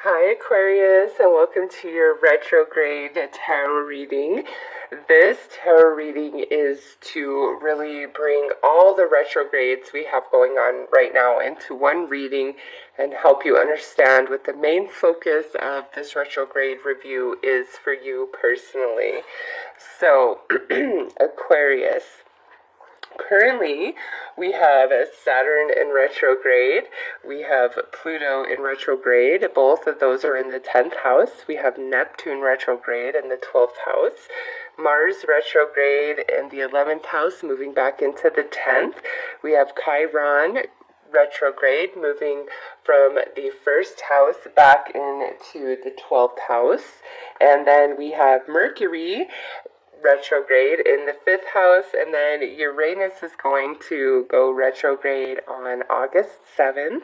Hi, Aquarius, and welcome to your retrograde tarot reading. This tarot reading is to really bring all the retrogrades we have going on right now into one reading and help you understand what the main focus of this retrograde review is for you personally. So, Aquarius. Currently, we have Saturn in retrograde. We have Pluto in retrograde. Both of those are in the 10th house. We have Neptune retrograde in the 12th house. Mars retrograde in the 11th house, moving back into the 10th. We have Chiron retrograde, moving from the 1st house back into the 12th house. And then we have Mercury retrograde in the 5th house, and then Uranus is going to go retrograde on August 7th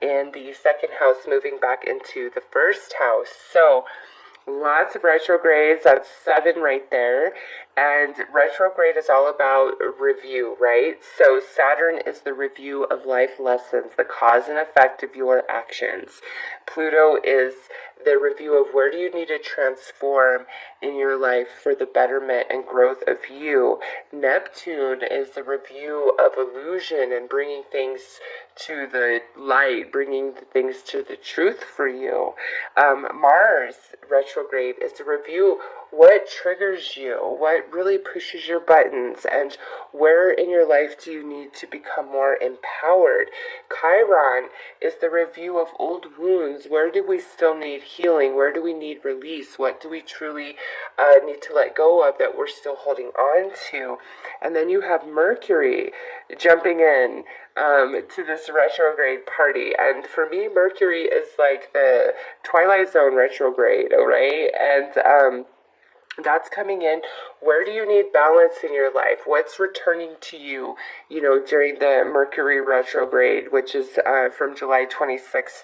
in the 2nd house, moving back into the 1st house. So lots of retrogrades. That's 7 right there. And retrograde is all about review, right? So Saturn is the review of life lessons, the cause and effect of your actions. Pluto is the review of where do you need to transform in your life for the betterment and growth of you. Neptune is the review of illusion and bringing things to the light, bringing things to the truth for you. Mars retrograde is the review what triggers you, what really pushes your buttons, and where in your life do you need to become more empowered. Chiron is the review of old wounds. Where do we still need healing? Where do we need release? What do we truly need to let go of that we're still holding on to? And then you have Mercury jumping in to this retrograde party. And for me, Mercury is like the Twilight Zone retrograde, all right? And that's coming in. Where do you need balance in your life? What's returning to you, during the Mercury retrograde, which is from July 26th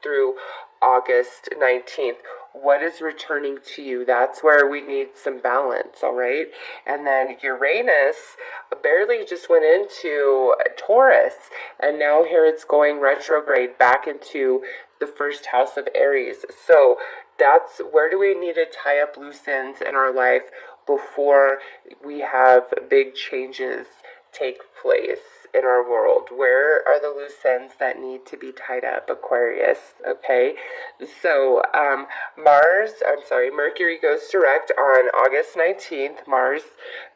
through August 19th. What is returning to you? That's where we need some balance, all right? And then Uranus barely just went into Taurus, and now here it's going retrograde back into the 1st house of Aries. So that's where do we need to tie up loose ends in our life before we have big changes take place in our world? Where are the loose ends that need to be tied up, Aquarius? Okay, so Mercury goes direct on August 19th. Mars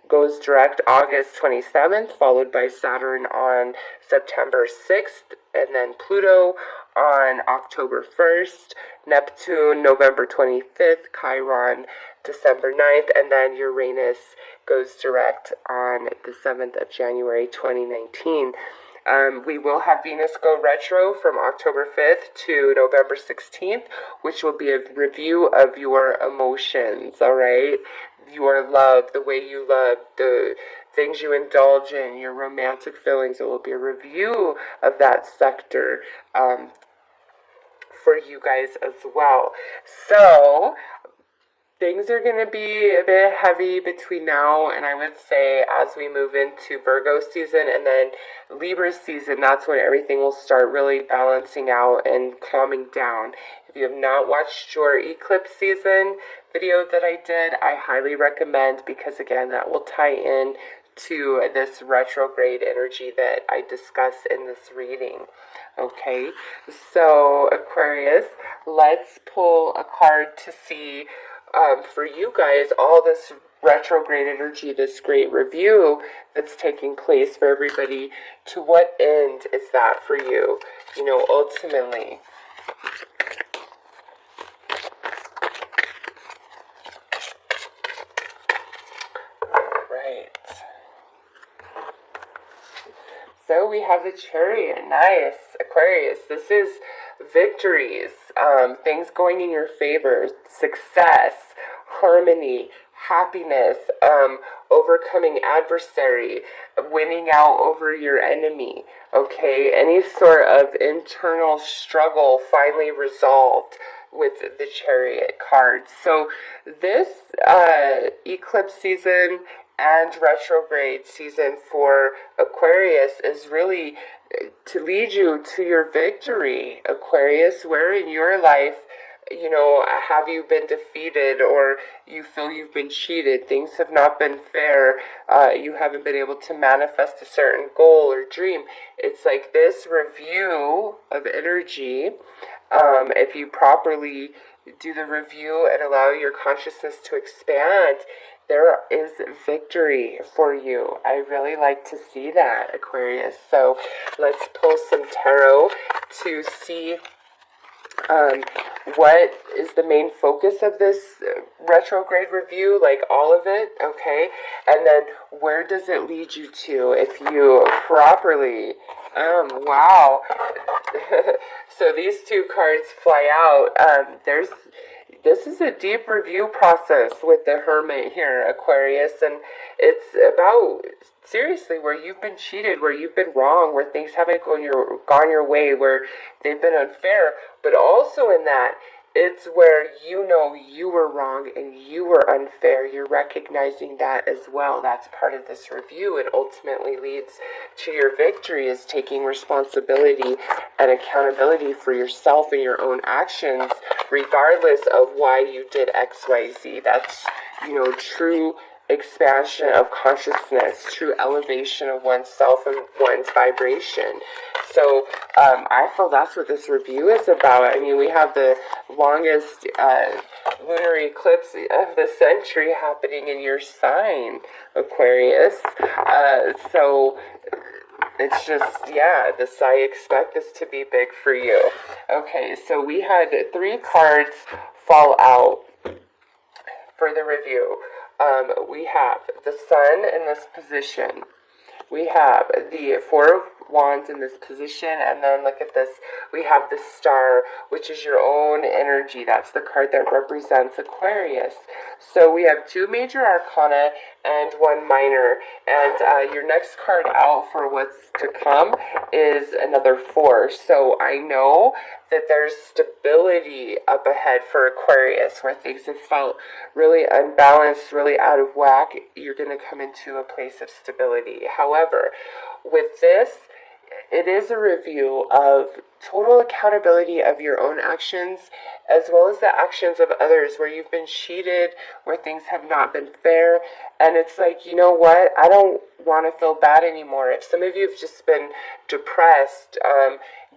goes direct August 27th, followed by Saturn on September 6th, and then Pluto on October 1st, Neptune November 25th, Chiron December 9th, and then Uranus goes direct on the 7th of January 2019. We will have Venus go retro from October 5th to November 16th, which will be a review of your emotions, all right? Your love, the way you love, the things you indulge in, your romantic feelings. It will be a review of that sector for you guys as well. So things are going to be a bit heavy between now and, I would say, as we move into Virgo season and then Libra season. That's when everything will start really balancing out and calming down. If you have not watched your eclipse season video that I did, I highly recommend, because again, that will tie in to this retrograde energy that I discuss in this reading. Okay, so Aquarius, let's pull a card to see for you guys all this retrograde energy, this great review that's taking place for everybody. To what end is that for you, ultimately? Right. So we have the Chariot. Nice. Aquarius, this is victories, things going in your favor, success, harmony, happiness, overcoming adversary, winning out over your enemy, okay? Any sort of internal struggle finally resolved with the Chariot card. So this eclipse season and retrograde season for Aquarius is really to lead you to your victory. Aquarius, where in your life, have you been defeated, or you feel you've been cheated, things have not been fair, you haven't been able to manifest a certain goal or dream. It's like this review of energy, if you properly do the review and allow your consciousness to expand, there is victory for you. I really like to see that, Aquarius. So let's pull some tarot to see what is the main focus of this retrograde review, like all of it, okay? And then where does it lead you to if you properly, wow. So these two cards fly out. This is a deep review process with the Hermit here, Aquarius, and it's about, seriously, where you've been cheated, where you've been wrong, where things haven't gone your way, where they've been unfair, but also in that, it's where you were wrong and you were unfair. You're recognizing that as well. That's part of this review. It ultimately leads to your victory, is taking responsibility and accountability for yourself and your own actions, regardless of why you did X, Y, Z. That's, true expansion of consciousness, true elevation of oneself and one's vibration. So I feel that's what this review is about. I mean, we have the longest lunar eclipse of the century happening in your sign, Aquarius. So it's just, I expect this to be big for you. Okay, so we had 3 cards fall out for the review. We have the Sun in this position. We have the 4 of Wands in this position, and then look at this, we have the Star, which is your own energy. That's the card that represents Aquarius. So we have 2 major arcana and 1 minor, and your next card out for what's to come is another 4. So I know that there's stability up ahead for Aquarius, where things have felt really unbalanced, really out of whack. You're going to come into a place of stability. However, with this, it is a review of total accountability of your own actions, as well as the actions of others, where you've been cheated, where things have not been fair. And it's like, you know what? I don't want to feel bad anymore. If some of you have just been depressed,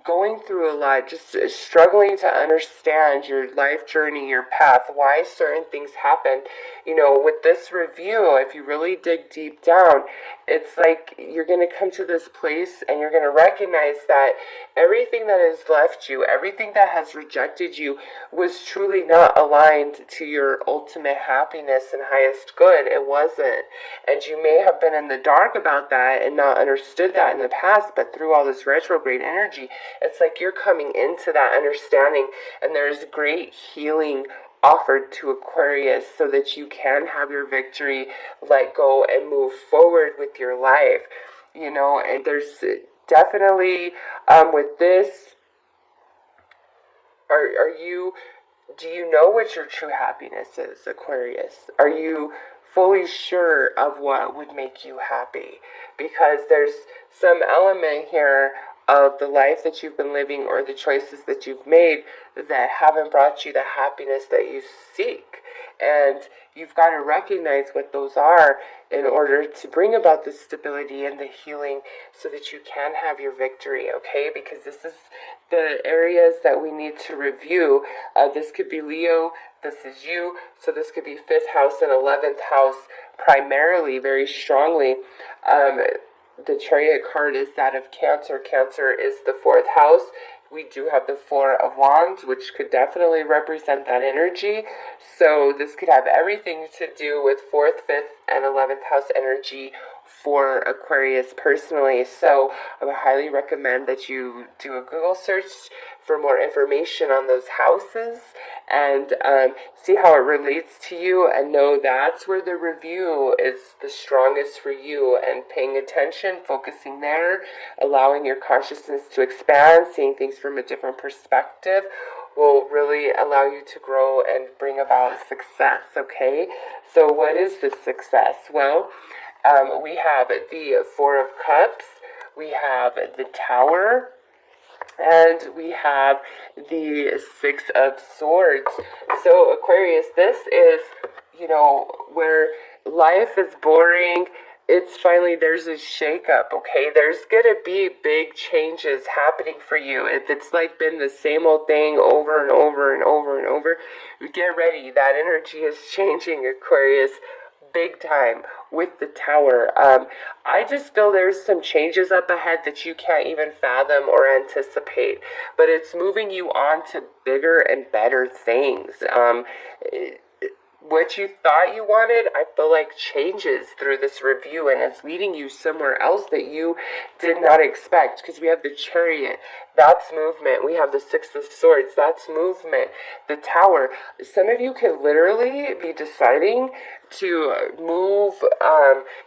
going through a lot, just struggling to understand your life journey, your path, why certain things happen, with this review, if you really dig deep down, it's like you're going to come to this place and you're going to recognize that everything that has left you, everything that has rejected you, was truly not aligned to your ultimate happiness and highest good. It wasn't. And you may have been in the dark about that and not understood that in the past, but through all this retrograde energy, it's like you're coming into that understanding, and there's great healing offered to Aquarius so that you can have your victory, let go, and move forward with your life. And there's definitely, with this, do you know what your true happiness is, Aquarius? Are you fully sure of what would make you happy? Because there's some element here of the life that you've been living, or the choices that you've made, that haven't brought you the happiness that you seek. And you've got to recognize what those are in order to bring about the stability and the healing so that you can have your victory, okay? Because this is the areas that we need to review. This could be Leo, this is you, so this could be 5th house and 11th house primarily, very strongly. The Chariot card is that of Cancer. Cancer is the 4th house. We do have the 4 of Wands, which could definitely represent that energy. So this could have everything to do with 4th, 5th, and 11th house energy for Aquarius personally. So I would highly recommend that you do a Google search for more information on those houses and see how it relates to you, and know that's where the review is the strongest for you, and paying attention, focusing there, allowing your consciousness to expand, seeing things from a different perspective will really allow you to grow and bring about success, okay? So what is this success? Well, we have the Four of Cups, we have the Tower, and we have the Six of Swords. So Aquarius, this is, where life is boring. It's finally, there's a shakeup, okay? There's gonna be big changes happening for you. If it's like been the same old thing over and over and over and over, get ready. That energy is changing, Aquarius, big time with the Tower. I just feel there's some changes up ahead that you can't even fathom or anticipate, but it's moving you on to bigger and better things. What you thought you wanted, I feel like changes through this review, and it's leading you somewhere else that you did not expect, because we have the Chariot, that's movement. We have the Six of Swords, that's movement. The Tower, some of you could literally be deciding to move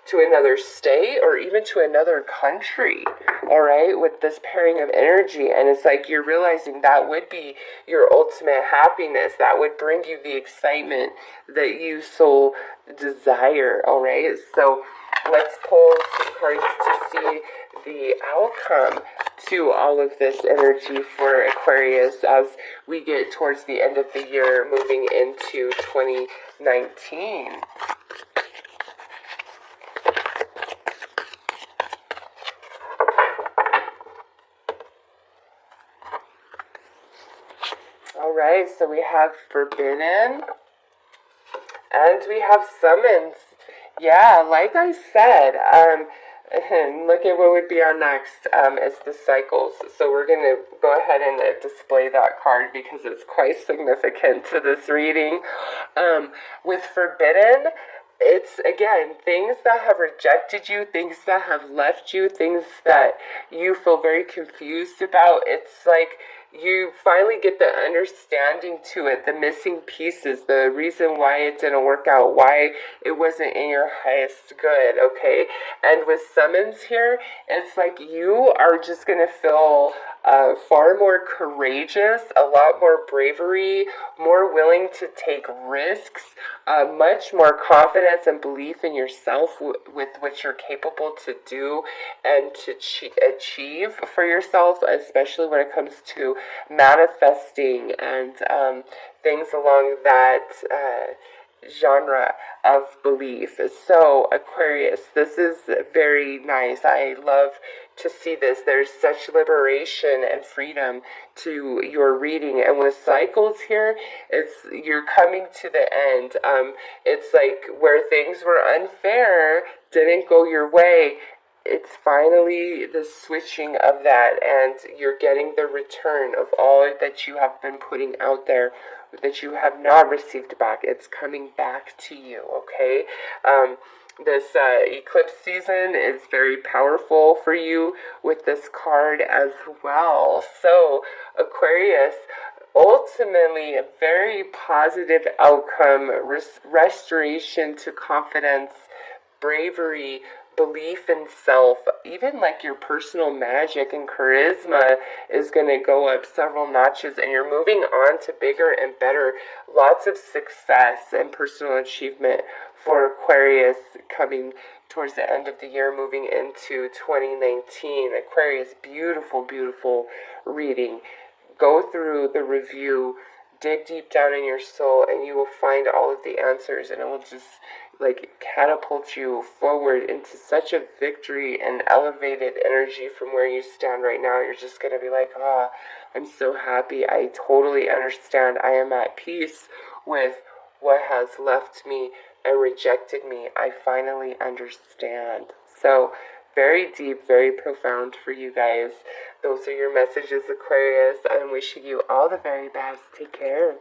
to another state or even to another country, all right, with this pairing of energy. And it's like you're realizing that would be your ultimate happiness. That would bring you the excitement that you so desire, all right? So let's pull some cards to see the outcome to all of this energy for Aquarius as we get towards the end of the year, moving into 2019. All right, so we have Forbidden and we have Summons. Yeah, like I said, look at what would be our next, is the cycles. So we're going to go ahead and display that card because it's quite significant to this reading. With Forbidden, it's, again, things that have rejected you, things that have left you, things that you feel very confused about. It's like you finally get the understanding to it, the missing pieces, the reason why it didn't work out, why it wasn't in your highest good, okay? And with Summons here, it's like you are just going to feel far more courageous, a lot more bravery, more willing to take risks, much more confidence and belief in yourself with what you're capable to do and to achieve for yourself, especially when it comes to manifesting and things along that genre of belief. So Aquarius, this is very nice. I love to see this. There's such liberation and freedom to your reading, and with cycles here, you're coming to the end. It's like where things were unfair, didn't go your way, it's finally the switching of that, and you're getting the return of all that you have been putting out there that you have not received back. It's coming back to you, okay? This eclipse season is very powerful for you with this card as well. So, Aquarius, ultimately a very positive outcome, restoration to confidence, bravery, belief in self, even like your personal magic and charisma is going to go up several notches, and you're moving on to bigger and better. Lots of success and personal achievement for Aquarius coming towards the end of the year, moving into 2019. Aquarius, beautiful, beautiful reading. Go through the review, dig deep down in your soul, and you will find all of the answers, and it will just like catapult you forward into such a victory and elevated energy from where you stand right now. You're just going to be like, I'm so happy. I totally understand. I am at peace with what has left me and rejected me. I finally understand. So very deep, very profound for you guys. Those are your messages, Aquarius. I'm wishing you all the very best. Take care.